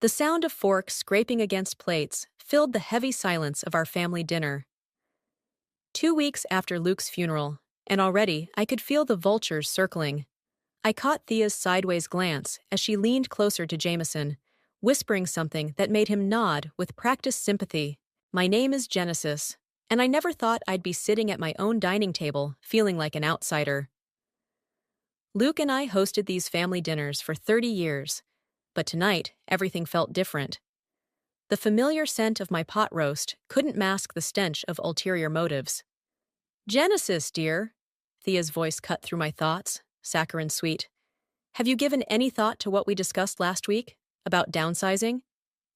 The sound of forks scraping against plates filled the heavy silence of our family dinner. 2 weeks after Luke's funeral, and already I could feel the vultures circling. I caught Thea's sideways glance as she leaned closer to Jameson, whispering something that made him nod with practiced sympathy. My name is Genesis, and I never thought I'd be sitting at my own dining table feeling like an outsider. Luke and I hosted these family dinners for 30 years, but tonight everything felt different. The familiar scent of my pot roast couldn't mask the stench of ulterior motives. Genesis, dear, Thea's voice cut through my thoughts, saccharine sweet. Have you given any thought to what we discussed last week, about downsizing?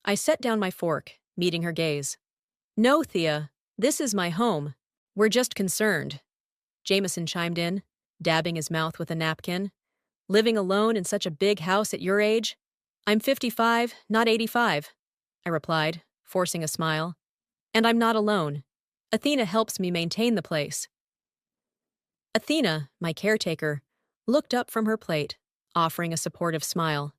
I set down my fork, meeting her gaze. No, Thea, this is my home. We're just concerned. Jameson chimed in, dabbing his mouth with a napkin. Living alone in such a big house at your age? I'm 55, not 85, I replied, forcing a smile. And I'm not alone. Athena helps me maintain the place. Athena, my caretaker, looked up from her plate, offering a supportive smile.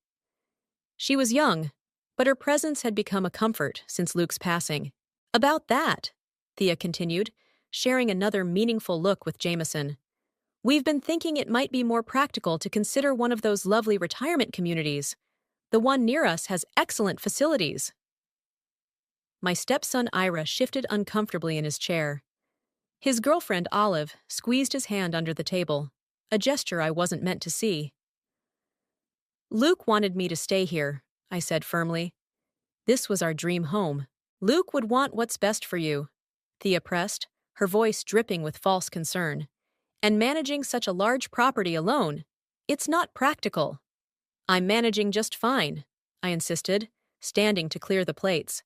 She was young, but her presence had become a comfort since Luke's passing. About that, Thea continued, sharing another meaningful look with Jameson. We've been thinking it might be more practical to consider one of those lovely retirement communities. The one near us has excellent facilities. My stepson Ira shifted uncomfortably in his chair. His girlfriend Olive squeezed his hand under the table, a gesture I wasn't meant to see. Luke wanted me to stay here, I said firmly. This was our dream home. Luke would want what's best for you, Thea pressed, her voice dripping with false concern. And managing such a large property alone, it's not practical. I'm managing just fine, I insisted, standing to clear the plates.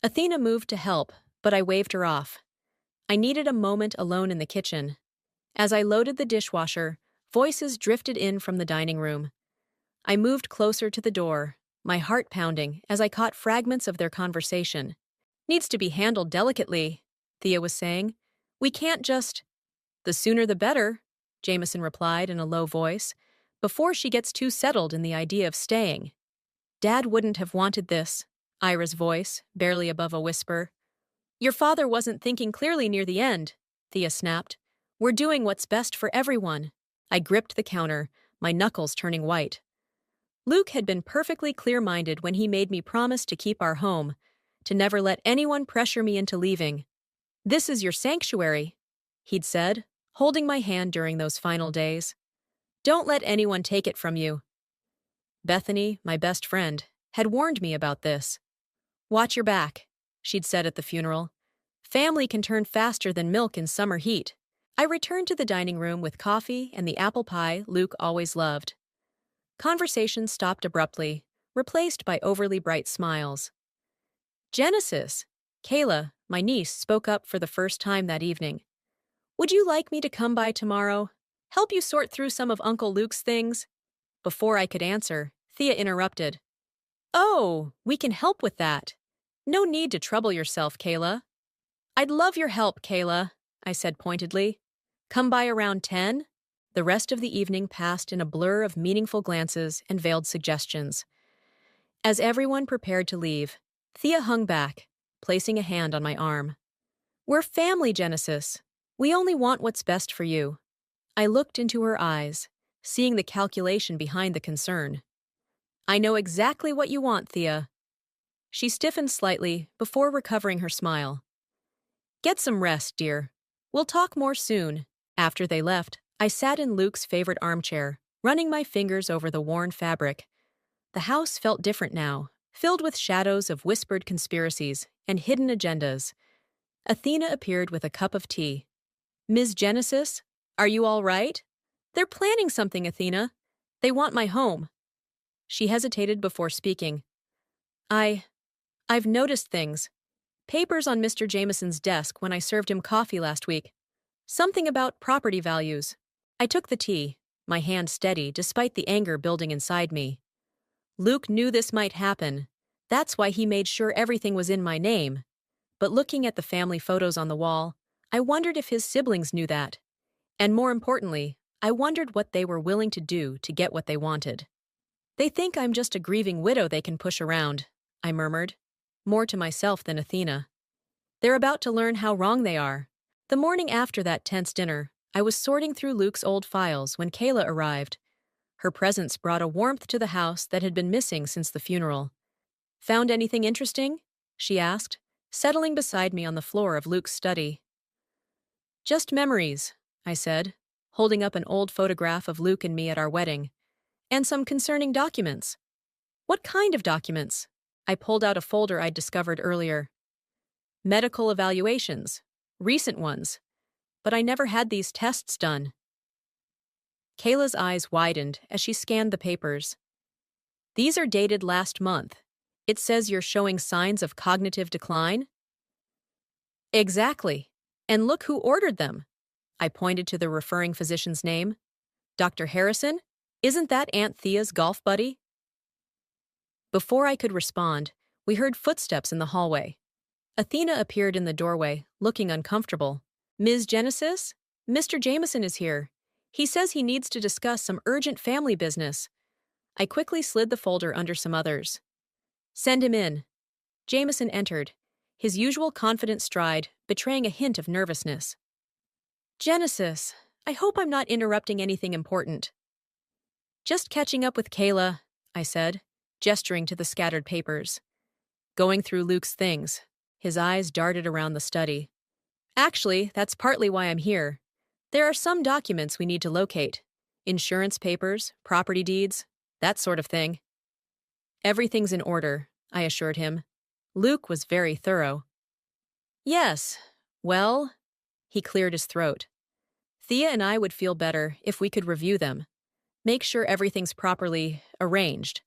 Athena moved to help, but I waved her off. I needed a moment alone in the kitchen. As I loaded the dishwasher, voices drifted in from the dining room. I moved closer to the door, my heart pounding as I caught fragments of their conversation. Needs to be handled delicately, Thea was saying. We can't just... The sooner the better, Jameson replied in a low voice, before she gets too settled in the idea of staying. Dad wouldn't have wanted this, Ira's voice, barely above a whisper. Your father wasn't thinking clearly near the end, Thea snapped. We're doing what's best for everyone. I gripped the counter, my knuckles turning white. Luke had been perfectly clear-minded when he made me promise to keep our home, to never let anyone pressure me into leaving. This is your sanctuary, he'd said, holding my hand during those final days. Don't let anyone take it from you. Bethany, my best friend, had warned me about this. Watch your back, she'd said at the funeral. Family can turn faster than milk in summer heat. I returned to the dining room with coffee and the apple pie Luke always loved. Conversation stopped abruptly, replaced by overly bright smiles. Genesis, Kayla, my niece, spoke up for the first time that evening. Would you like me to come by tomorrow? Help you sort through some of Uncle Luke's things? Before I could answer, Thea interrupted. Oh, we can help with that. No need to trouble yourself, Kayla. I'd love your help, Kayla, I said pointedly. Come by around 10? The rest of the evening passed in a blur of meaningful glances and veiled suggestions. As everyone prepared to leave, Thea hung back, placing a hand on my arm. We're family, Genesis. We only want what's best for you. I looked into her eyes, seeing the calculation behind the concern. I know exactly what you want, Thea. She stiffened slightly before recovering her smile. Get some rest, dear. We'll talk more soon. After they left, I sat in Luke's favorite armchair, running my fingers over the worn fabric. The house felt different now, filled with shadows of whispered conspiracies and hidden agendas. Athena appeared with a cup of tea. Ms. Genesis, are you all right? They're planning something, Athena. They want my home. She hesitated before speaking. I've noticed things. Papers on Mr. Jameson's desk when I served him coffee last week. Something about property values. I took the tea, my hand steady despite the anger building inside me. Luke knew this might happen. That's why he made sure everything was in my name. But looking at the family photos on the wall, I wondered if his siblings knew that. And more importantly, I wondered what they were willing to do to get what they wanted. They think I'm just a grieving widow they can push around, I murmured, more to myself than Athena. They're about to learn how wrong they are. The morning after that tense dinner, I was sorting through Luke's old files when Kayla arrived. Her presence brought a warmth to the house that had been missing since the funeral. "Found anything interesting?" she asked, settling beside me on the floor of Luke's study. "Just memories," I said, holding up an old photograph of Luke and me at our wedding. "And some concerning documents." "What kind of documents?" I pulled out a folder I'd discovered earlier. "Medical evaluations. Recent ones. But I never had these tests done." Kayla's eyes widened as she scanned the papers. "These are dated last month. It says you're showing signs of cognitive decline?" "Exactly. And look who ordered them." I pointed to the referring physician's name. "Dr. Harrison? Isn't that Aunt Thea's golf buddy?" Before I could respond, we heard footsteps in the hallway. Athena appeared in the doorway, looking uncomfortable. "Ms. Genesis? Mr. Jameson is here. He says he needs to discuss some urgent family business." I quickly slid the folder under some others. "Send him in." Jameson entered, his usual confident stride betraying a hint of nervousness. "Genesis, I hope I'm not interrupting anything important." "Just catching up with Kayla," I said, gesturing to the scattered papers. "Going through Luke's things." His eyes darted around the study. "Actually, that's partly why I'm here. There are some documents we need to locate. Insurance papers, property deeds, that sort of thing." "Everything's in order," I assured him. Luke was very thorough. "Yes, well," he cleared his throat. "Thea and I would feel better if we could review them. Make sure everything's properly arranged."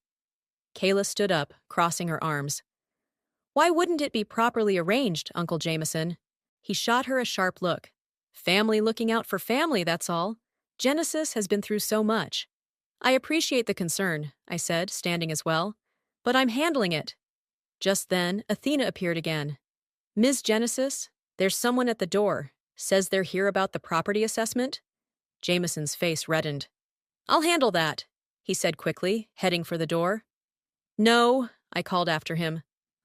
Kayla stood up, crossing her arms. "Why wouldn't it be properly arranged, Uncle Jameson?" He shot her a sharp look. "Family looking out for family, that's all. Genesis has been through so much." "I appreciate the concern," I said, standing as well. "But I'm handling it." Just then, Athena appeared again. "Ms. Genesis, there's someone at the door. Says they're here about the property assessment." Jameson's face reddened. "I'll handle that," he said quickly, heading for the door. "No," I called after him.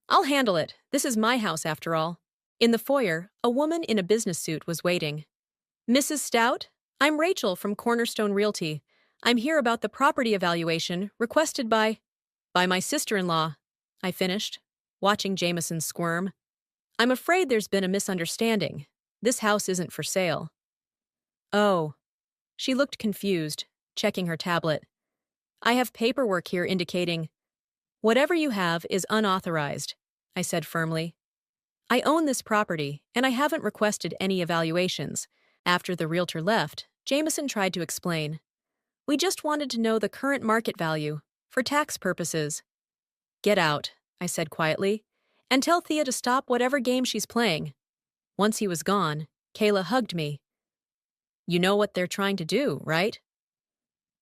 "I'll handle it. This is my house, after all." In the foyer, a woman in a business suit was waiting. "Mrs. Stout? I'm Rachel from Cornerstone Realty. I'm here about the property evaluation requested by my sister-in-law," I finished, watching Jameson squirm. "I'm afraid there's been a misunderstanding. This house isn't for sale." "Oh." She looked confused, checking her tablet. "I have paperwork here indicating—" "Whatever you have is unauthorized," I said firmly. "I own this property, and I haven't requested any evaluations." After the realtor left, Jameson tried to explain. "We just wanted to know the current market value, for tax purposes." "Get out," I said quietly, "and tell Thea to stop whatever game she's playing." Once he was gone, Kayla hugged me. "You know what they're trying to do, right?"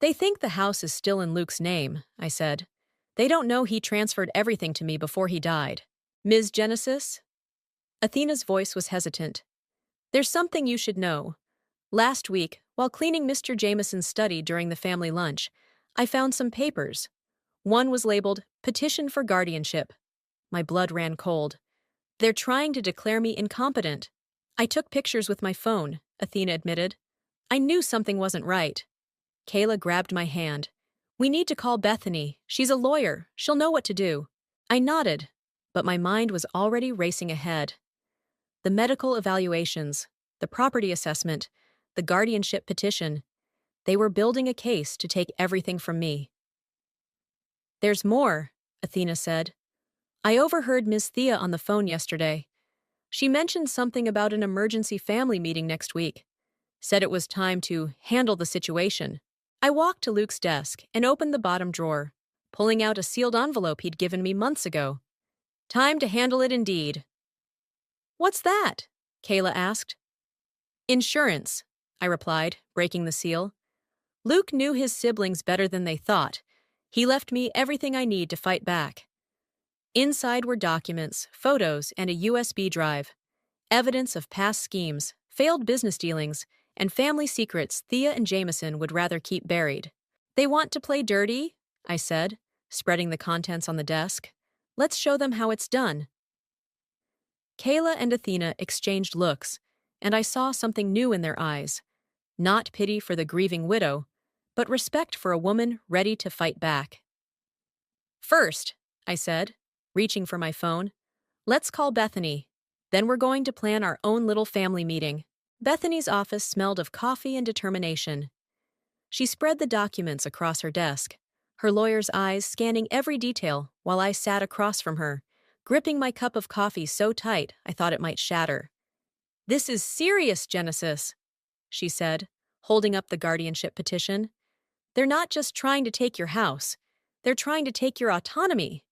"They think the house is still in Luke's name," I said. "They don't know he transferred everything to me before he died." "Ms. Genesis?" Athena's voice was hesitant. "There's something you should know. Last week, while cleaning Mr. Jameson's study during the family lunch, I found some papers. One was labeled Petition for Guardianship. My blood ran cold. They're trying to declare me incompetent. I took pictures with my phone," Athena admitted. "I knew something wasn't right." Kayla grabbed my hand. "We need to call Bethany. She's a lawyer. She'll know what to do." I nodded, but my mind was already racing ahead. The medical evaluations, the property assessment, the guardianship petition. They were building a case to take everything from me. "There's more," Athena said. "I overheard Ms. Thea on the phone yesterday. She mentioned something about an emergency family meeting next week. Said it was time to handle the situation." I walked to Luke's desk and opened the bottom drawer, pulling out a sealed envelope he'd given me months ago. "Time to handle it indeed." "What's that?" Kayla asked. "Insurance," I replied, breaking the seal. "Luke knew his siblings better than they thought. He left me everything I need to fight back." Inside were documents, photos, and a USB drive. Evidence of past schemes, failed business dealings, and family secrets Thea and Jameson would rather keep buried. "They want to play dirty?" I said, spreading the contents on the desk. Let's show them how it's done. Kayla and Athena exchanged looks, and I saw something new in their eyes. Not pity for the grieving widow, but respect for a woman ready to fight back. First, I said, reaching for my phone, let's call Bethany. Then we're going to plan our own little family meeting. Bethany's office smelled of coffee and determination. She spread the documents across her desk, her lawyer's eyes scanning every detail while I sat across from her, gripping my cup of coffee so tight I thought it might shatter. "This is serious, Genesis," she said, holding up the guardianship petition. "They're not just trying to take your house. They're trying to take your autonomy."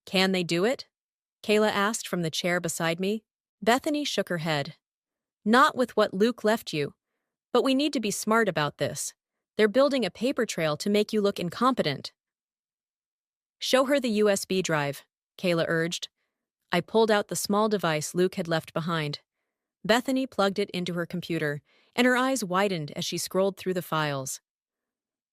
"Can they do it?" Kayla asked from the chair beside me. Bethany shook her head. "Not with what Luke left you. But we need to be smart about this. They're building a paper trail to make you look incompetent." "Show her the USB drive," Kayla urged. I pulled out the small device Luke had left behind. Bethany plugged it into her computer, and her eyes widened as she scrolled through the files.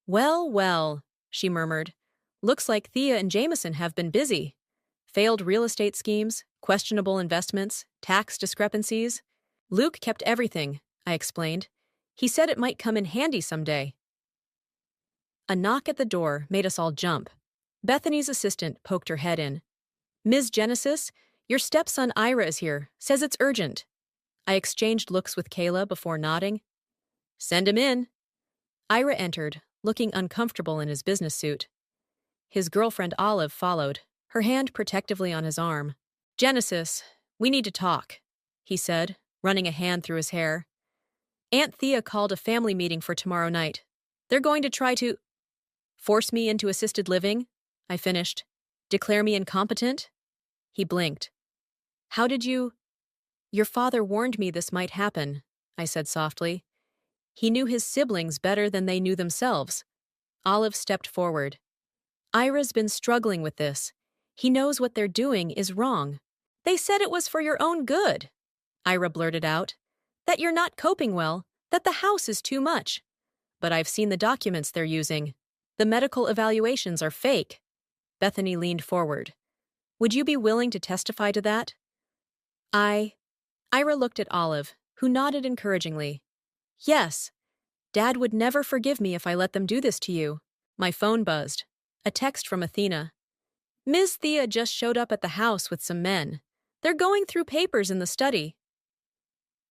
"Well, well," she murmured. "Looks like Thea and Jameson have been busy. Failed real estate schemes, questionable investments, tax discrepancies. Luke kept everything," I explained. "He said it might come in handy someday." A knock at the door made us all jump. Bethany's assistant poked her head in. "Ms. Genesis, your stepson Ira is here. Says it's urgent." I exchanged looks with Kayla before nodding. "Send him in." Ira entered, looking uncomfortable in his business suit. His girlfriend Olive followed, her hand protectively on his arm. "Genesis, we need to talk," he said, running a hand through his hair. "Aunt Thea called a family meeting for tomorrow night. They're going to try to force me into assisted living," I finished. "Declare me incompetent?" He blinked. "How did you—" "Your father warned me this might happen," I said softly. "He knew his siblings better than they knew themselves." Olive stepped forward. "Ira's been struggling with this. He knows what they're doing is wrong." "They said it was for your own good," Ira blurted out. "That you're not coping well, that the house is too much." "But I've seen the documents they're using. The medical evaluations are fake." Bethany leaned forward. "Would you be willing to testify to that?" Ira looked at Olive, who nodded encouragingly. "Yes. Dad would never forgive me if I let them do this to you." My phone buzzed. A text from Athena. "Ms. Thea just showed up at the house with some men. They're going through papers in the study."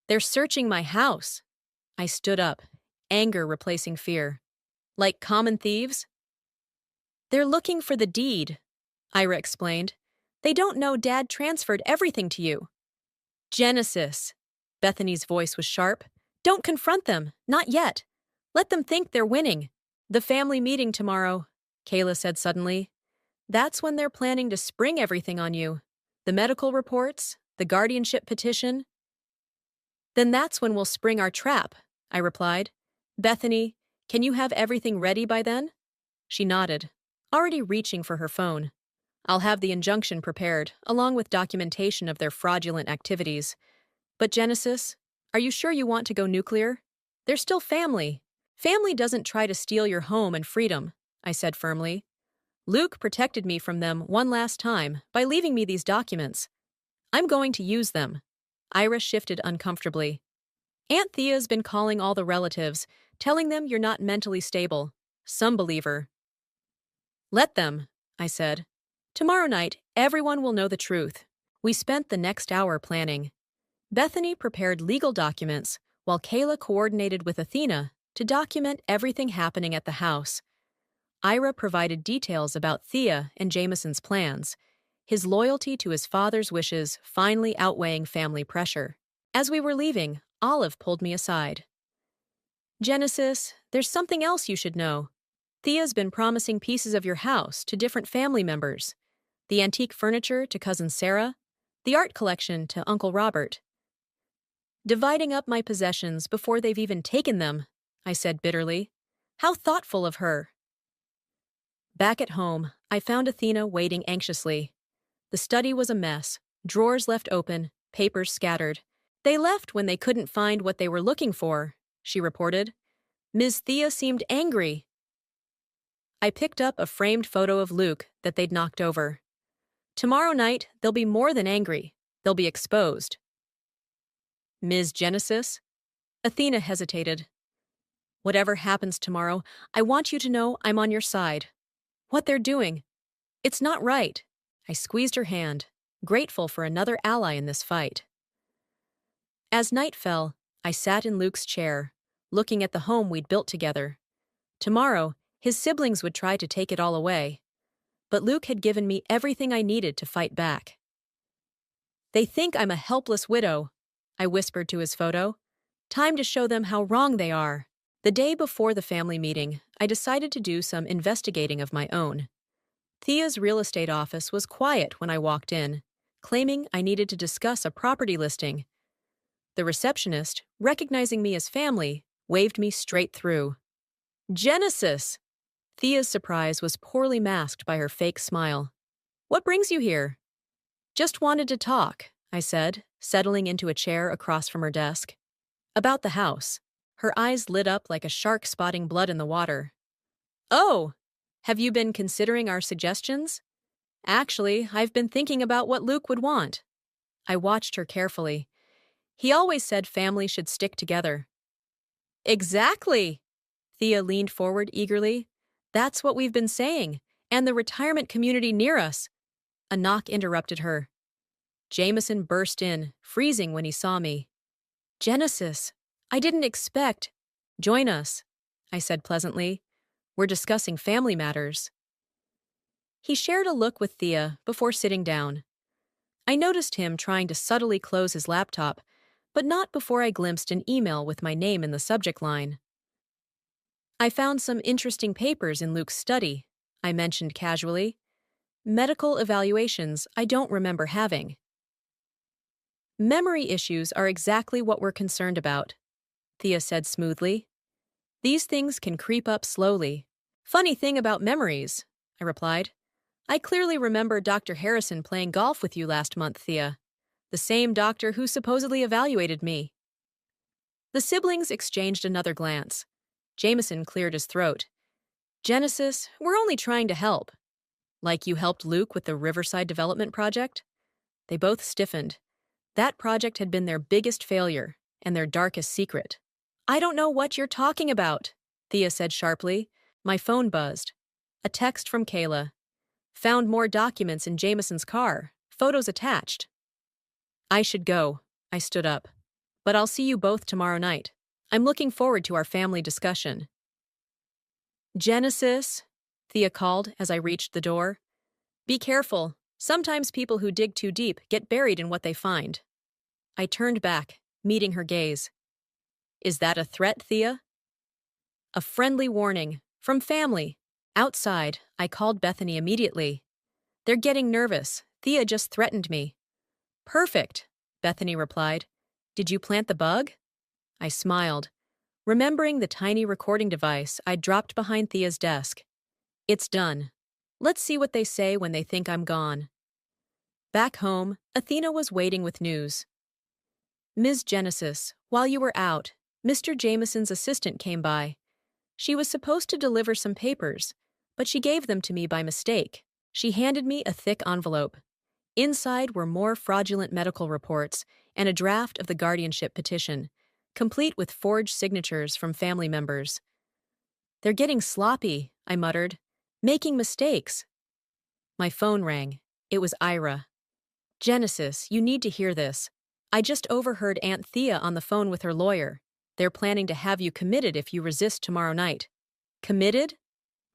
"They're searching my house." I stood up, anger replacing fear. "Like common thieves?" "They're looking for the deed," Ira explained. "They don't know Dad transferred everything to you." "Genesis." Bethany's voice was sharp. "Don't confront them, not yet. Let them think they're winning." "The family meeting tomorrow," Kayla said suddenly. "That's when they're planning to spring everything on you. The medical reports, the guardianship petition." "Then that's when we'll spring our trap," I replied. "Bethany, can you have everything ready by then?" She nodded, already reaching for her phone. "I'll have the injunction prepared, along with documentation of their fraudulent activities. But Genesis, are you sure you want to go nuclear? They're still family. Family doesn't try to steal your home and freedom," I said firmly. "Luke protected me from them one last time by leaving me these documents. I'm going to use them." Ira shifted uncomfortably. "Aunt Thea's been calling all the relatives, telling them you're not mentally stable. Some believer." "Let them," I said. "Tomorrow night, everyone will know the truth." We spent the next hour planning. Bethany prepared legal documents, while Kayla coordinated with Athena to document everything happening at the house. Ira provided details about Thea and Jameson's plans, his loyalty to his father's wishes finally outweighing family pressure. As we were leaving, Olive pulled me aside. "Genesis, there's something else you should know. Thea's been promising pieces of your house to different family members. The antique furniture to Cousin Sarah, the art collection to Uncle Robert. Dividing up my possessions before they've even taken them," I said bitterly. "How thoughtful of her." Back at home, I found Athena waiting anxiously. The study was a mess, drawers left open, papers scattered. "They left when they couldn't find what they were looking for," she reported. "Ms. Thea seemed angry." I picked up a framed photo of Luke that they'd knocked over. Tomorrow night, they'll be more than angry. They'll be exposed. Ms. Genesis? Athena hesitated. Whatever happens tomorrow, I want you to know I'm on your side. What they're doing, it's not right. I squeezed her hand, grateful for another ally in this fight. As night fell, I sat in Luke's chair, looking at the home we'd built together. Tomorrow, his siblings would try to take it all away. But Luke had given me everything I needed to fight back. They think I'm a helpless widow, I whispered to his photo. Time to show them how wrong they are. The day before the family meeting, I decided to do some investigating of my own. Thea's real estate office was quiet when I walked in, claiming I needed to discuss a property listing. The receptionist, recognizing me as family, waved me straight through. Genesis! Thea's surprise was poorly masked by her fake smile. What brings you here? Just wanted to talk, I said, settling into a chair across from her desk. About the house. Her eyes lit up like a shark spotting blood in the water. Oh! Have you been considering our suggestions? Actually, I've been thinking about what Luke would want. I watched her carefully. He always said family should stick together. Exactly! Thea leaned forward eagerly. That's what we've been saying, and the retirement community near us. A knock interrupted her. Jameson burst in, freezing when he saw me. Genesis, I didn't expect. Join us, I said pleasantly. We're discussing family matters. He shared a look with Thea before sitting down. I noticed him trying to subtly close his laptop, but not before I glimpsed an email with my name in the subject line. I found some interesting papers in Luke's study, I mentioned casually. Medical evaluations I don't remember having. Memory issues are exactly what we're concerned about, Thea said smoothly. These things can creep up slowly. Funny thing about memories, I replied. I clearly remember Dr. Harrison playing golf with you last month, Thea. The same doctor who supposedly evaluated me. The siblings exchanged another glance. Jameson cleared his throat. Genesis, we're only trying to help. Like you helped Luke with the Riverside Development Project? They both stiffened. That project had been their biggest failure and their darkest secret. I don't know what you're talking about, Thea said sharply. My phone buzzed. A text from Kayla. Found more documents in Jameson's car. Photos attached. I should go. I stood up. But I'll see you both tomorrow night. I'm looking forward to our family discussion. Genesis, Thea called as I reached the door. Be careful. Sometimes people who dig too deep get buried in what they find. I turned back, meeting her gaze. Is that a threat, Thea? A friendly warning. From family. Outside, I called Bethany immediately. They're getting nervous. Thea just threatened me. Perfect, Bethany replied. Did you plant the bug? I smiled, remembering the tiny recording device I'd dropped behind Thea's desk. It's done. Let's see what they say when they think I'm gone. Back home, Athena was waiting with news. Ms. Genesis, while you were out, Mr. Jameson's assistant came by. She was supposed to deliver some papers, but she gave them to me by mistake. She handed me a thick envelope. Inside were more fraudulent medical reports and a draft of the guardianship petition, complete with forged signatures from family members. They're getting sloppy, I muttered, making mistakes. My phone rang. It was Ira. Genesis, you need to hear this. I just overheard Aunt Thea on the phone with her lawyer. They're planning to have you committed if you resist tomorrow night. Committed?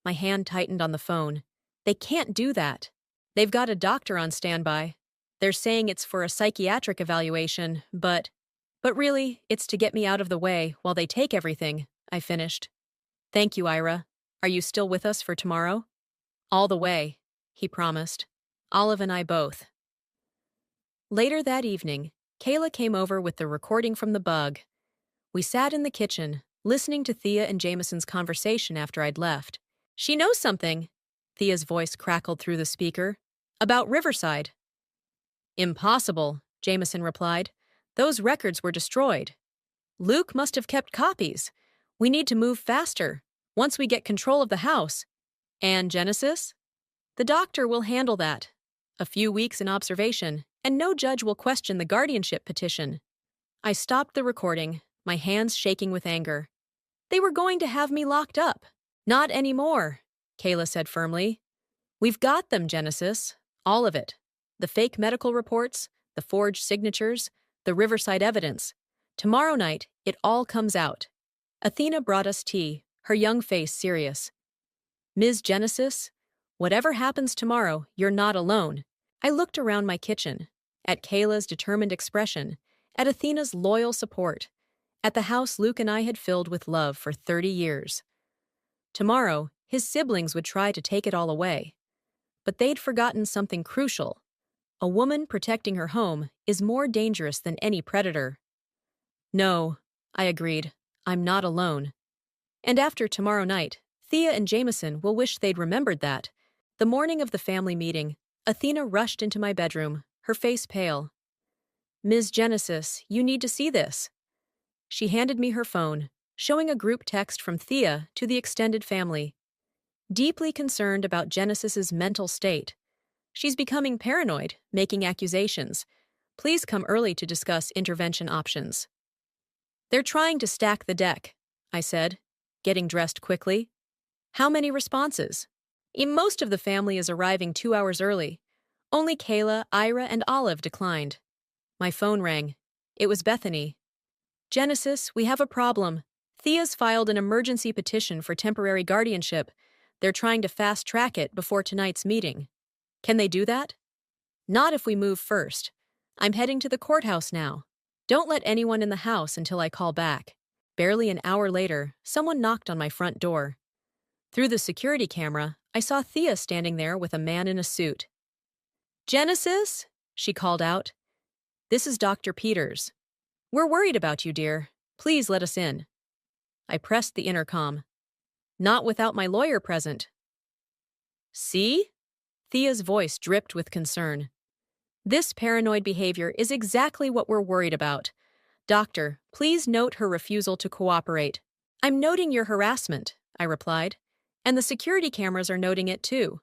My hand tightened on the phone. They can't do that. They've got a doctor on standby. They're saying it's for a psychiatric evaluation, but really, it's to get me out of the way while they take everything, I finished. Thank you, Ira. Are you still with us for tomorrow? All the way, he promised. Olive and I both. Later that evening, Kayla came over with the recording from the bug. We sat in the kitchen, listening to Thea and Jameson's conversation after I'd left. She knows something, Thea's voice crackled through the speaker. About Riverside. Impossible, Jameson replied. Those records were destroyed. Luke must have kept copies. We need to move faster. Once we get control of the house. And Genesis? The doctor will handle that. A few weeks in observation, and no judge will question the guardianship petition. I stopped the recording, my hands shaking with anger. They were going to have me locked up. Not anymore, Kayla said firmly. We've got them, Genesis. All of it. The fake medical reports, the forged signatures, the Riverside evidence. Tomorrow night, it all comes out. Athena brought us tea, her young face serious. Ms. Genesis, whatever happens tomorrow, you're not alone. I looked around my kitchen, at Kayla's determined expression, at Athena's loyal support, at the house Luke and I had filled with love for 30 years. Tomorrow, his siblings would try to take it all away. But they'd forgotten something crucial. A woman protecting her home is more dangerous than any predator. No, I agreed, I'm not alone. And after tomorrow night, Thea and Jameson will wish they'd remembered that. The morning of the family meeting, Athena rushed into my bedroom, her face pale. Ms. Genesis, you need to see this. She handed me her phone, showing a group text from Thea to the extended family. Deeply concerned about Genesis's mental state. She's becoming paranoid, making accusations. Please come early to discuss intervention options. They're trying to stack the deck, I said, getting dressed quickly. How many responses? Most of the family is arriving 2 hours early. Only Kayla, Ira, and Olive declined. My phone rang. It was Bethany. Genesis, we have a problem. Thea's filed an emergency petition for temporary guardianship. They're trying to fast-track it before tonight's meeting. Can they do that? Not if we move first. I'm heading to the courthouse now. Don't let anyone in the house until I call back. Barely an hour later, someone knocked on my front door. Through the security camera, I saw Thea standing there with a man in a suit. Genesis? She called out. This is Dr. Peters. We're worried about you, dear. Please let us in. I pressed the intercom. Not without my lawyer present. See? Thea's voice dripped with concern. This paranoid behavior is exactly what we're worried about. Doctor, please note her refusal to cooperate. I'm noting your harassment, I replied, and the security cameras are noting it too.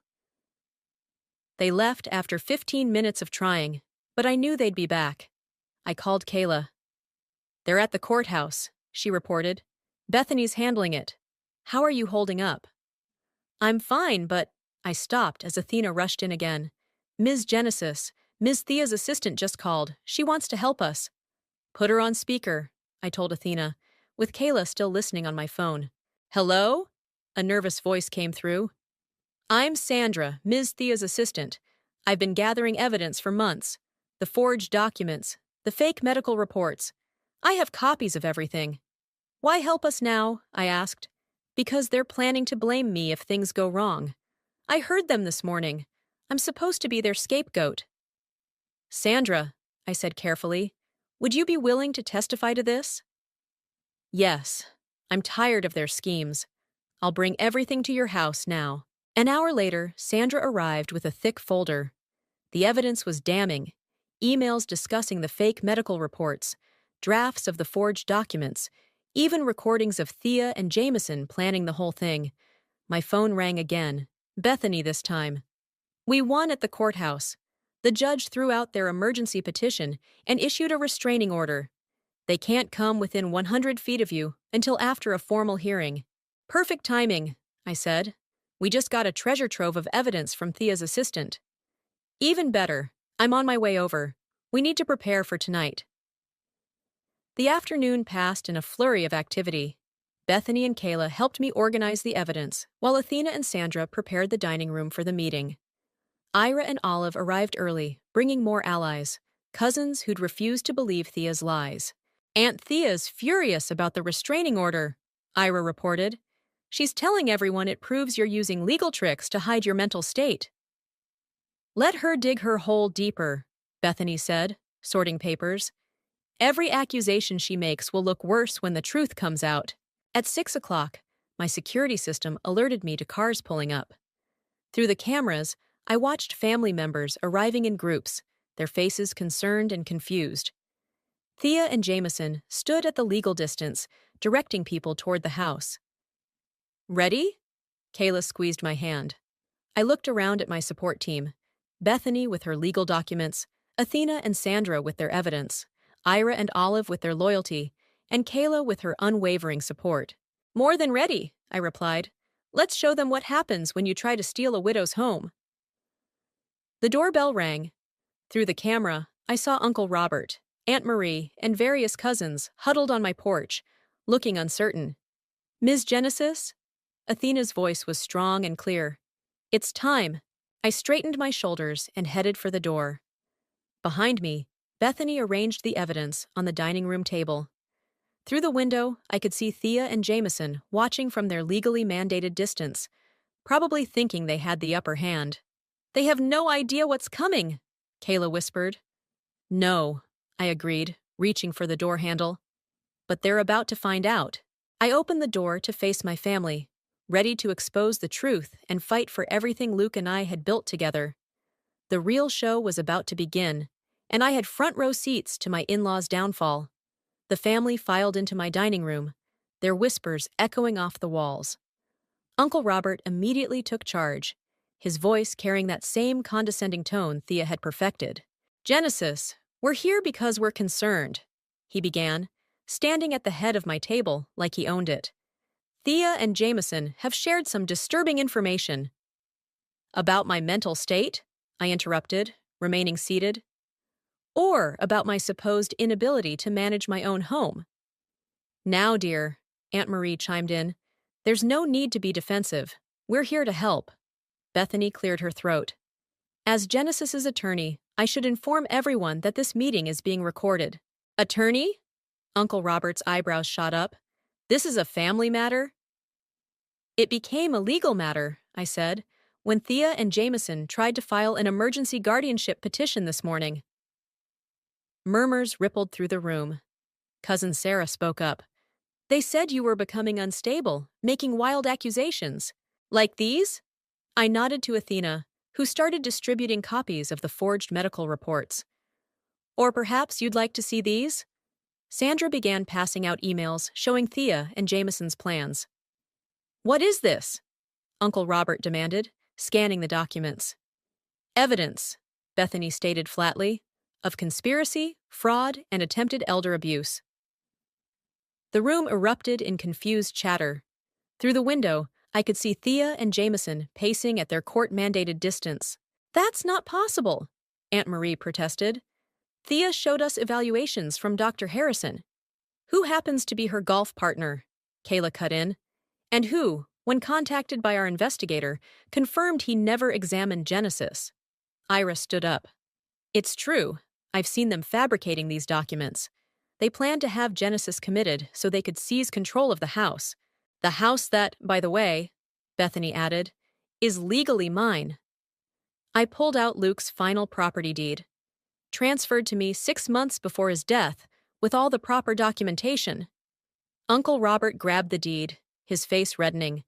They left after 15 minutes of trying, but I knew they'd be back. I called Kayla. They're at the courthouse, she reported. Bethany's handling it. How are you holding up? I'm fine, but I stopped as Athena rushed in again. Ms. Genesis, Ms. Thea's assistant just called. She wants to help us. Put her on speaker, I told Athena, with Kayla still listening on my phone. Hello? A nervous voice came through. I'm Sandra, Ms. Thea's assistant. I've been gathering evidence for months. The forged documents, the fake medical reports. I have copies of everything. Why help us now? I asked. Because they're planning to blame me if things go wrong. I heard them this morning. I'm supposed to be their scapegoat. Sandra, I said carefully, would you be willing to testify to this? Yes. I'm tired of their schemes. I'll bring everything to your house now. An hour later, Sandra arrived with a thick folder. The evidence was damning. Emails discussing the fake medical reports, drafts of the forged documents, even recordings of Thea and Jameson planning the whole thing. My phone rang again. Bethany this time. We won at the courthouse. The judge threw out their emergency petition and issued a restraining order. They can't come within 100 feet of you until after a formal hearing. Perfect timing, I said. We just got a treasure trove of evidence from Thea's assistant. Even better. I'm on my way over. We need to prepare for tonight. The afternoon passed in a flurry of activity. Bethany and Kayla helped me organize the evidence, while Athena and Sandra prepared the dining room for the meeting. Ira and Olive arrived early, bringing more allies, cousins who'd refused to believe Thea's lies. Aunt Thea's furious about the restraining order, Ira reported. She's telling everyone it proves you're using legal tricks to hide your mental state. Let her dig her hole deeper, Bethany said, sorting papers. Every accusation she makes will look worse when the truth comes out. At 6 o'clock, my security system alerted me to cars pulling up. Through the cameras, I watched family members arriving in groups, their faces concerned and confused. Thea and Jameson stood at the legal distance, directing people toward the house. Ready? Kayla squeezed my hand. I looked around at my support team. Bethany with her legal documents, Athena and Sandra with their evidence, Ira and Olive with their loyalty, and Kayla with her unwavering support. "More than ready," I replied. "Let's show them what happens when you try to steal a widow's home." The doorbell rang. Through the camera, I saw Uncle Robert, Aunt Marie, and various cousins huddled on my porch, looking uncertain. "Ms. Genesis?" Athena's voice was strong and clear. "It's time." I straightened my shoulders and headed for the door. Behind me, Bethany arranged the evidence on the dining room table. Through the window, I could see Thea and Jameson watching from their legally mandated distance, probably thinking they had the upper hand. "They have no idea what's coming," Kayla whispered. "No," I agreed, reaching for the door handle. "But they're about to find out." I opened the door to face my family, ready to expose the truth and fight for everything Luke and I had built together. The real show was about to begin, and I had front-row seats to my in-laws' downfall. The family filed into my dining room, their whispers echoing off the walls. Uncle Robert immediately took charge, his voice carrying that same condescending tone Thea had perfected. "Genesis, we're here because we're concerned," he began, standing at the head of my table like he owned it. "Thea and Jameson have shared some disturbing information." "About my mental state?" I interrupted, remaining seated. "Or about my supposed inability to manage my own home." "Now, dear," Aunt Marie chimed in, "there's no need to be defensive. We're here to help." Bethany cleared her throat. "As Genesis's attorney, I should inform everyone that this meeting is being recorded." "Attorney?" Uncle Robert's eyebrows shot up. "This is a family matter?" "It became a legal matter," I said, "when Thea and Jameson tried to file an emergency guardianship petition this morning." Murmurs rippled through the room. Cousin Sarah spoke up. "They said you were becoming unstable, making wild accusations. Like these?" I nodded to Athena, who started distributing copies of the forged medical reports. "Or perhaps you'd like to see these?" Sandra began passing out emails showing Thea and Jameson's plans. "What is this?" Uncle Robert demanded, scanning the documents. "Evidence," Bethany stated flatly, "of conspiracy, fraud, and attempted elder abuse." The room erupted in confused chatter. Through the window, I could see Thea and Jameson pacing at their court-mandated distance. "That's not possible," Aunt Marie protested. "Thea showed us evaluations from Dr. Harrison." "Who happens to be her golf partner," Kayla cut in, "and who, when contacted by our investigator, confirmed he never examined Genesis." Ira stood up. "It's true. I've seen them fabricating these documents. They planned to have Genesis committed so they could seize control of the house. The house that, by the way," Bethany added, "is legally mine." I pulled out Luke's final property deed. Transferred to me 6 months before his death, with all the proper documentation. Uncle Robert grabbed the deed, his face reddening.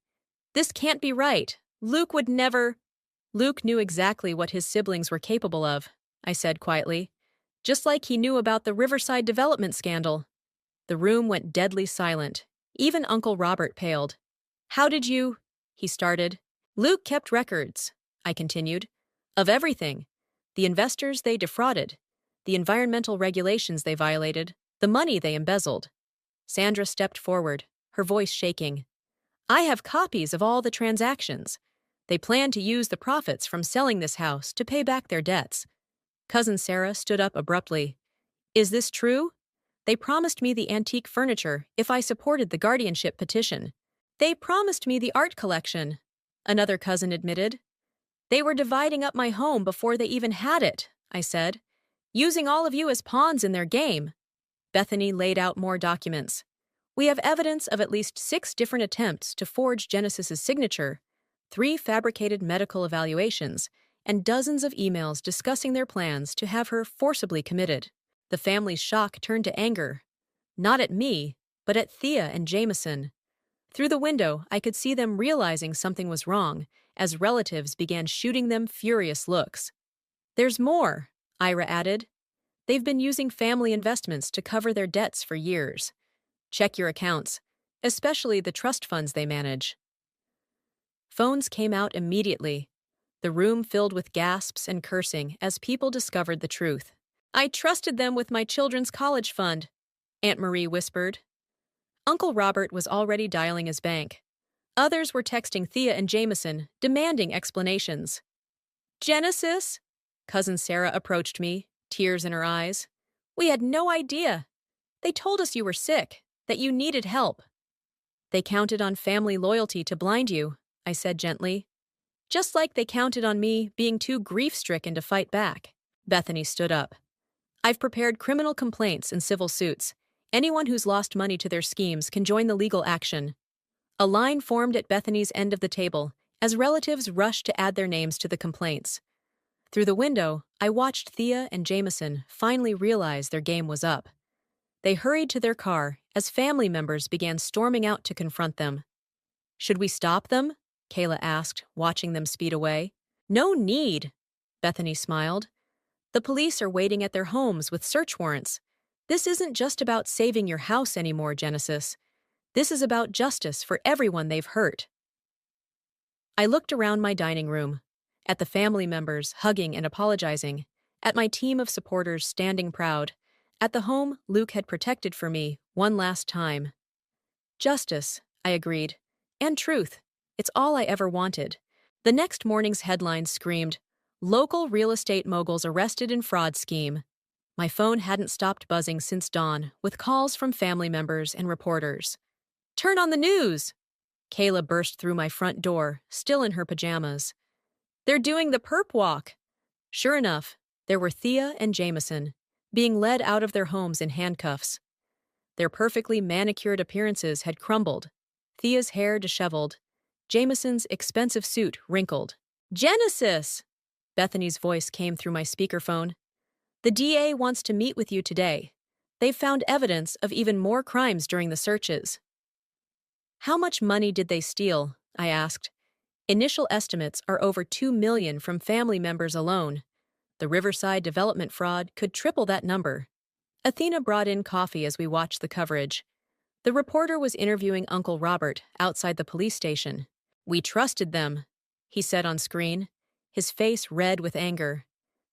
"This can't be right. Luke would never—" "Luke knew exactly what his siblings were capable of," I said quietly. "Just like he knew about the Riverside development scandal." The room went deadly silent. Even Uncle Robert paled. "How did you—" he started. "Luke kept records," I continued, "of everything. The investors they defrauded, the environmental regulations they violated, the money they embezzled." Sandra stepped forward, her voice shaking. "I have copies of all the transactions. They plan to use the profits from selling this house to pay back their debts." Cousin Sarah stood up abruptly. "Is this true? They promised me the antique furniture if I supported the guardianship petition. They promised me the art collection," another cousin admitted. "They were dividing up my home before they even had it," I said, "using all of you as pawns in their game." Bethany laid out more documents. "We have evidence of at least 6 different attempts to forge Genesis's signature, 3 fabricated medical evaluations, and dozens of emails discussing their plans to have her forcibly committed." The family's shock turned to anger. Not at me, but at Thea and Jameson. Through the window, I could see them realizing something was wrong, as relatives began shooting them furious looks. "There's more," Ira added. "They've been using family investments to cover their debts for years. Check your accounts, especially the trust funds they manage." Phones came out immediately, the room filled with gasps and cursing as people discovered the truth. "I trusted them with my children's college fund," Aunt Marie whispered. Uncle Robert was already dialing his bank. Others were texting Thea and Jameson, demanding explanations. "Genesis?" Cousin Sarah approached me, tears in her eyes. "We had no idea. They told us you were sick, that you needed help." "They counted on family loyalty to blind you," I said gently. "Just like they counted on me being too grief-stricken to fight back." Bethany stood up. "I've prepared criminal complaints and civil suits. Anyone who's lost money to their schemes can join the legal action." A line formed at Bethany's end of the table as relatives rushed to add their names to the complaints. Through the window, I watched Thea and Jameson finally realize their game was up. They hurried to their car as family members began storming out to confront them. "Should we stop them?" Kayla asked, watching them speed away. "No need," Bethany smiled. "The police are waiting at their homes with search warrants. This isn't just about saving your house anymore, Genesis. This is about justice for everyone they've hurt." I looked around my dining room, at the family members hugging and apologizing, at my team of supporters standing proud, at the home Luke had protected for me one last time. "Justice," I agreed, "and truth. It's all I ever wanted." The next morning's headlines screamed, "Local real estate moguls arrested in fraud scheme." My phone hadn't stopped buzzing since dawn, with calls from family members and reporters. "Turn on the news!" Kayla burst through my front door, still in her pajamas. "They're doing the perp walk." Sure enough, there were Thea and Jameson, being led out of their homes in handcuffs. Their perfectly manicured appearances had crumbled, Thea's hair disheveled, Jameson's expensive suit wrinkled. "Genesis!" Bethany's voice came through my speakerphone. "The DA wants to meet with you today. They've found evidence of even more crimes during the searches." "How much money did they steal?" I asked. "Initial estimates are over $2 million from family members alone. The Riverside development fraud could triple that number." Athena brought in coffee as we watched the coverage. The reporter was interviewing Uncle Robert outside the police station. "We trusted them," he said on screen, his face red with anger.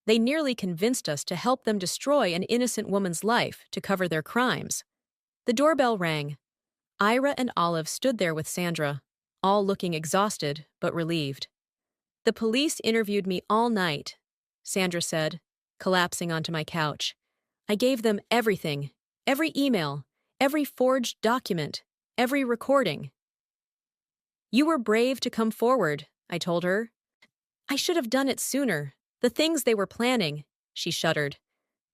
"They nearly convinced us to help them destroy an innocent woman's life to cover their crimes." The doorbell rang. Ira and Olive stood there with Sandra, all looking exhausted but relieved. "The police interviewed me all night," Sandra said, collapsing onto my couch. "I gave them everything, every email, every forged document, every recording." "You were brave to come forward," I told her. "I should have done it sooner. The things they were planning," she shuddered.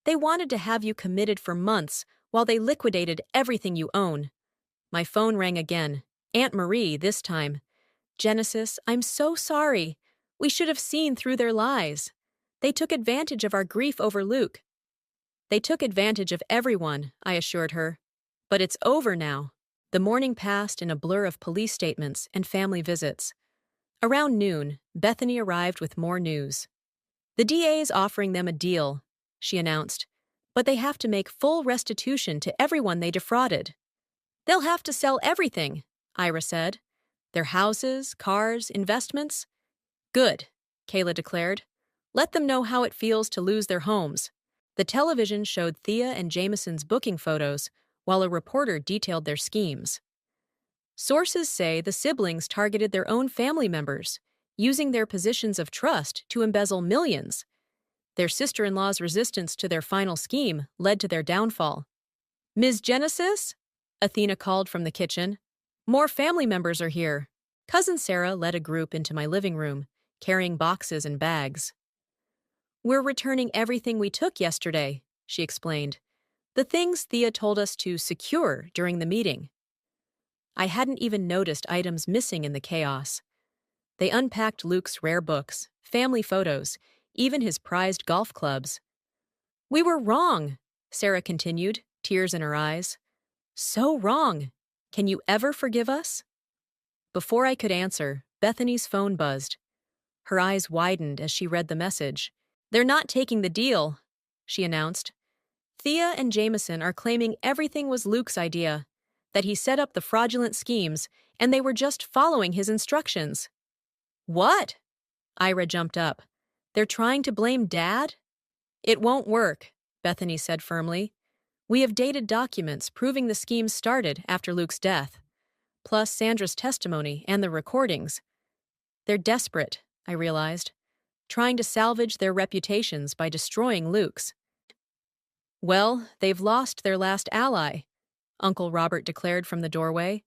"They wanted to have you committed for months while they liquidated everything you own." My phone rang again. Aunt Marie this time. "Genesis, I'm so sorry. We should have seen through their lies. They took advantage of our grief over Luke." "They took advantage of everyone," I assured her. "But it's over now." The morning passed in a blur of police statements and family visits. Around noon, Bethany arrived with more news. "The DA is offering them a deal," she announced, "but they have to make full restitution to everyone they defrauded." "They'll have to sell everything," Ira said. "Their houses, cars, investments." "Good," Kayla declared. "Let them know how it feels to lose their homes." The television showed Thea and Jameson's booking photos, while a reporter detailed their schemes. Sources say the siblings targeted their own family members, using their positions of trust to embezzle millions. Their sister-in-law's resistance to their final scheme led to their downfall. "Ms. Genesis?" Athena called from the kitchen. "More family members are here." Cousin Sarah led a group into my living room, carrying boxes and bags. "We're returning everything we took yesterday," she explained. "The things Thea told us to secure during the meeting." I hadn't even noticed items missing in the chaos. They unpacked Luke's rare books, family photos, even his prized golf clubs. "We were wrong," Sarah continued, tears in her eyes. "So wrong. Can you ever forgive us?" Before I could answer, Bethany's phone buzzed. Her eyes widened as she read the message. "They're not taking the deal," she announced. "Thea and Jameson are claiming everything was Luke's idea, that he set up the fraudulent schemes and they were just following his instructions." What? Ira jumped up. They're trying to blame Dad? It won't work, Bethany said firmly. We have dated documents proving the scheme started after Luke's death, plus Sandra's testimony and the recordings. They're desperate, I realized, trying to salvage their reputations by destroying Luke's. Well, they've lost their last ally, Uncle Robert declared from the doorway.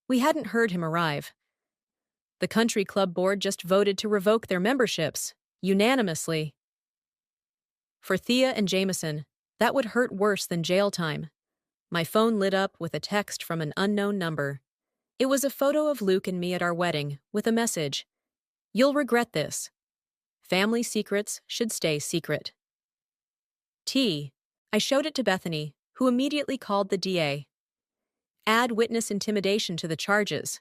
We hadn't heard him arrive. The country club board just voted to revoke their memberships, unanimously. For Thea and Jameson, that would hurt worse than jail time. My phone lit up with a text from an unknown number. It was a photo of Luke and me at our wedding, with a message. You'll regret this. Family secrets should stay secret. I showed it to Bethany, who immediately called the DA. Add witness intimidation to the charges.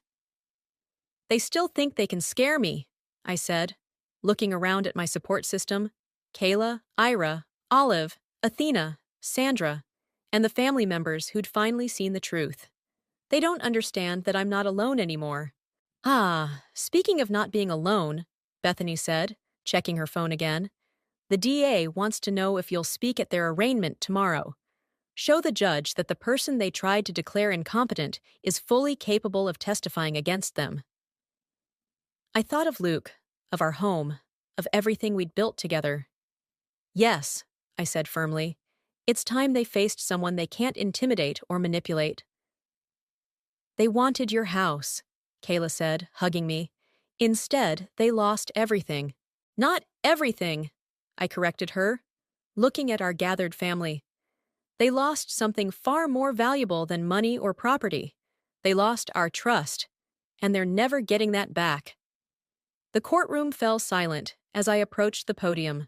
They still think they can scare me, I said, looking around at my support system. Kayla, Ira, Olive, Athena, Sandra, and the family members who'd finally seen the truth. They don't understand that I'm not alone anymore. Speaking of not being alone, Bethany said, checking her phone again, the DA wants to know if you'll speak at their arraignment tomorrow. Show the judge that the person they tried to declare incompetent is fully capable of testifying against them. I thought of Luke, of our home, of everything we'd built together. Yes, I said firmly. It's time they faced someone they can't intimidate or manipulate. They wanted your house, Kayla said, hugging me. Instead, they lost everything. Not everything, I corrected her, looking at our gathered family. They lost something far more valuable than money or property. They lost our trust, and they're never getting that back. The courtroom fell silent as I approached the podium.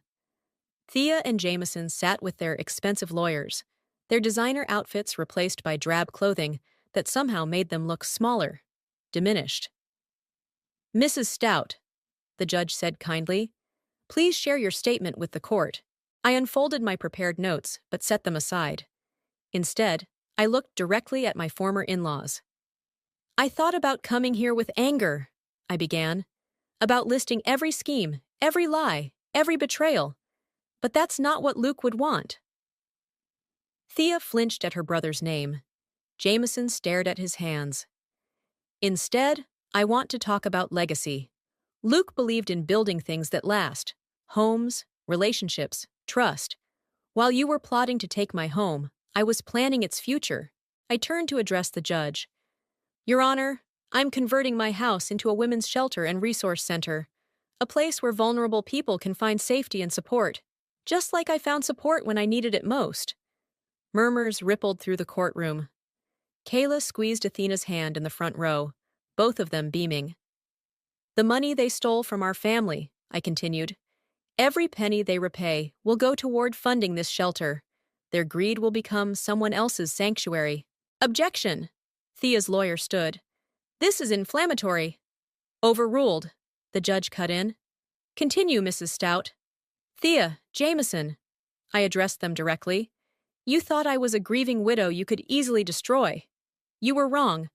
Thea and Jameson sat with their expensive lawyers, their designer outfits replaced by drab clothing that somehow made them look smaller, diminished. Mrs. Stout, the judge said kindly, please share your statement with the court. I unfolded my prepared notes, but set them aside. Instead, I looked directly at my former in-laws. I thought about coming here with anger, I began, about listing every scheme, every lie, every betrayal. But that's not what Luke would want. Thea flinched at her brother's name. Jameson stared at his hands. Instead, I want to talk about legacy. Luke believed in building things that last. Homes, relationships, trust. While you were plotting to take my home, I was planning its future. I turned to address the judge. Your Honor, I'm converting my house into a women's shelter and resource center, a place where vulnerable people can find safety and support, just like I found support when I needed it most. Murmurs rippled through the courtroom. Kayla squeezed Athena's hand in the front row, both of them beaming. The money they stole from our family, I continued. Every penny they repay will go toward funding this shelter. Their greed will become someone else's sanctuary. Objection! Thea's lawyer stood. This is inflammatory. Overruled, the judge cut in. Continue, Mrs. Stout. Thea, Jameson. I addressed them directly. You thought I was a grieving widow you could easily destroy. You were wrong.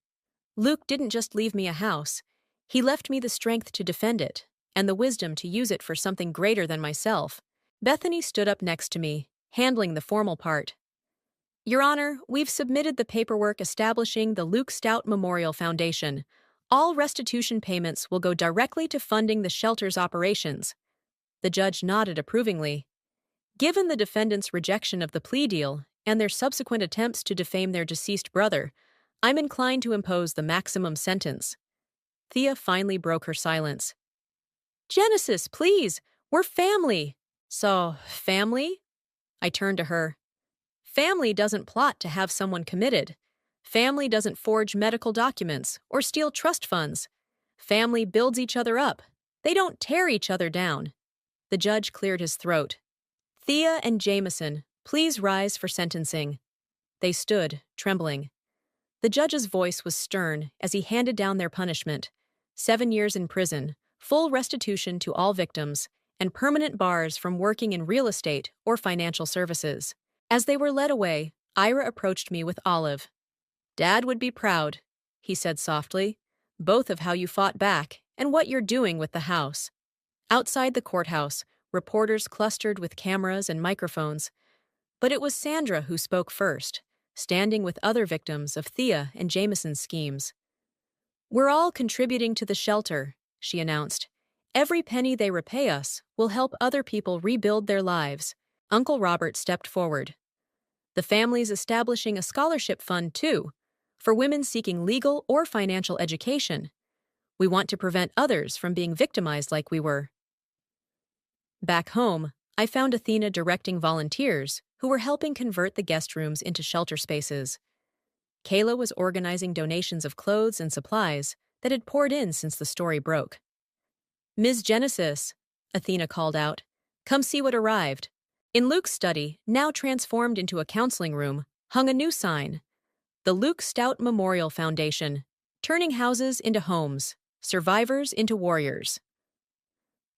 Luke didn't just leave me a house. He left me the strength to defend it, and the wisdom to use it for something greater than myself. Bethany stood up next to me, handling the formal part. Your Honor, we've submitted the paperwork establishing the Luke Stout Memorial Foundation. All restitution payments will go directly to funding the shelter's operations. The judge nodded approvingly. Given the defendants' rejection of the plea deal and their subsequent attempts to defame their deceased brother, I'm inclined to impose the maximum sentence. Thea finally broke her silence. Genesis, please! We're family! So, family? I turned to her. Family doesn't plot to have someone committed. Family doesn't forge medical documents or steal trust funds. Family builds each other up. They don't tear each other down. The judge cleared his throat. Thea and Jameson, please rise for sentencing. They stood, trembling. The judge's voice was stern as he handed down their punishment. 7 years in prison, full restitution to all victims, and permanent bars from working in real estate or financial services. As they were led away, Ira approached me with Olive. Dad would be proud, he said softly, both of how you fought back and what you're doing with the house. Outside the courthouse, reporters clustered with cameras and microphones. But it was Sandra who spoke first, standing with other victims of Thea and Jameson's schemes. "We're all contributing to the shelter," she announced. "Every penny they repay us will help other people rebuild their lives." Uncle Robert stepped forward. "The family's establishing a scholarship fund, too, for women seeking legal or financial education. We want to prevent others from being victimized like we were." Back home, I found Athena directing volunteers who were helping convert the guest rooms into shelter spaces. Kayla was organizing donations of clothes and supplies that had poured in since the story broke. "Ms. Genesis," Athena called out, "come see what arrived." In Luke's study, now transformed into a counseling room, hung a new sign: the Luke Stout Memorial Foundation, turning houses into homes, survivors into warriors.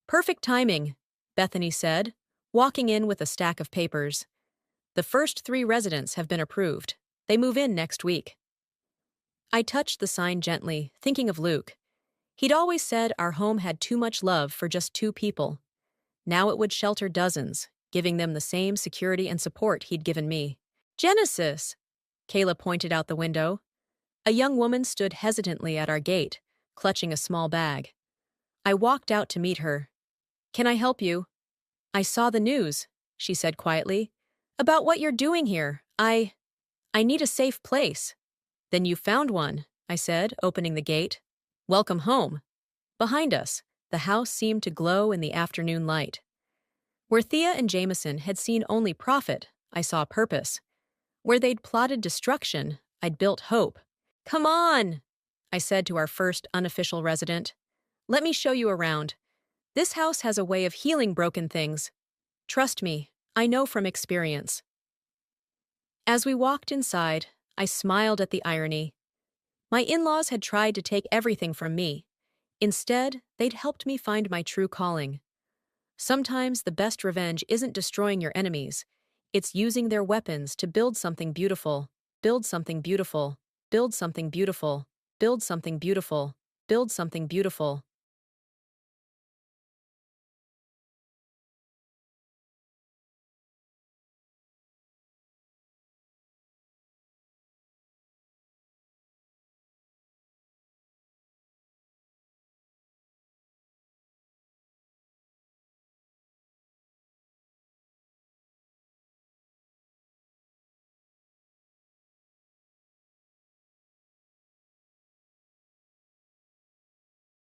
"Perfect timing," Bethany said, walking in with a stack of papers. "The first 3 residents have been approved. They move in next week." I touched the sign gently, thinking of Luke. He'd always said our home had too much love for just 2 people. Now it would shelter dozens, giving them the same security and support he'd given me. "Genesis!" Kayla pointed out the window. A young woman stood hesitantly at our gate, clutching a small bag. I walked out to meet her. "Can I help you?" "I saw the news," she said quietly, "about what you're doing here. I need a safe place." "Then you found one," I said, opening the gate. "Welcome home." Behind us, the house seemed to glow in the afternoon light. Where Thea and Jameson had seen only profit, I saw purpose. Where they'd plotted destruction, I'd built hope. "Come on," I said to our first unofficial resident. "Let me show you around. This house has a way of healing broken things. Trust me, I know from experience." As we walked inside, I smiled at the irony. My in-laws had tried to take everything from me. Instead, they'd helped me find my true calling. Sometimes the best revenge isn't destroying your enemies. It's using their weapons to build something beautiful, build something beautiful, build something beautiful, build something beautiful, build something beautiful.